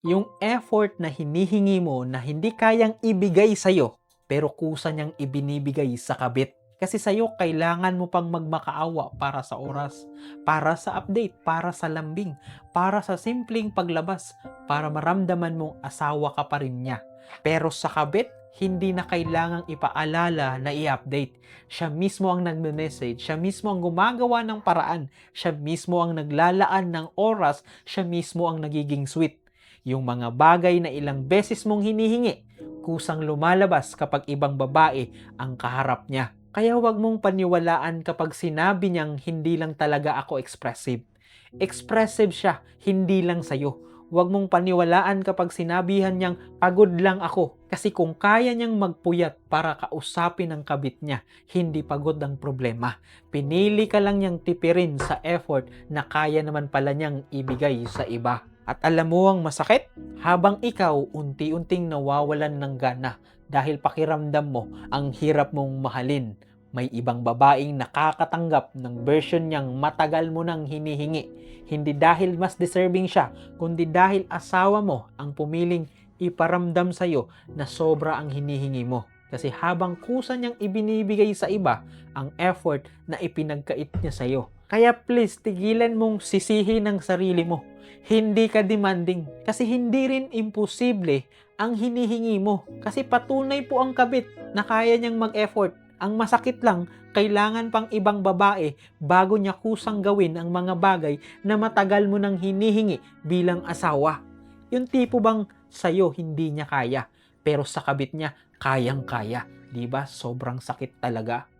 Yung effort na hinihingi mo na hindi kayang ibigay sa'yo, pero kusa niyang ibinibigay sa kabit. Kasi sa'yo, kailangan mo pang magmakaawa para sa oras, para sa update, para sa lambing, para sa simpleng paglabas, para maramdaman mong asawa ka pa rin niya. Pero sa kabit, hindi na kailangang ipaalala na i-update. Siya mismo ang nagme-message, siya mismo ang gumagawa ng paraan, siya mismo ang naglalaan ng oras, siya mismo ang nagiging sweet. Yung mga bagay na ilang beses mong hinihingi, kusang lumalabas kapag ibang babae ang kaharap niya. Kaya huwag mong paniwalaan kapag sinabi niyang hindi lang talaga ako expressive. Expressive siya, hindi lang sa'yo. Huwag mong paniwalaan kapag sinabihan niyang pagod lang ako. Kasi kung kaya niyang magpuyat para kausapin ang kabit niya, hindi pagod ang problema. Pinili ka lang niyang tipirin sa effort na kaya naman pala niyang ibigay sa iba. At alam mo ang masakit? Habang ikaw unti-unting nawawalan ng gana dahil pakiramdam mo ang hirap mong mahalin, may ibang babaeng nakakatanggap ng version niyang matagal mo nang hinihingi. Hindi dahil mas deserving siya, kundi dahil asawa mo ang pumiling iparamdam sa'yo na sobra ang hinihingi mo. Kasi habang kusa niyang ibinibigay sa iba ang effort na ipinagkait niya sa'yo. Kaya please, tigilan mong sisihin ang sarili mo. Hindi ka demanding. Kasi hindi rin imposible ang hinihingi mo. Kasi patunay po ang kabit na kaya niyang mag-effort. Ang masakit lang, kailangan pang ibang babae bago niya kusang gawin ang mga bagay na matagal mo nang hinihingi bilang asawa. Yung tipo bang sa'yo hindi niya kaya, pero sa kabit niya kayang-kaya. 'Di ba? Sobrang sakit talaga.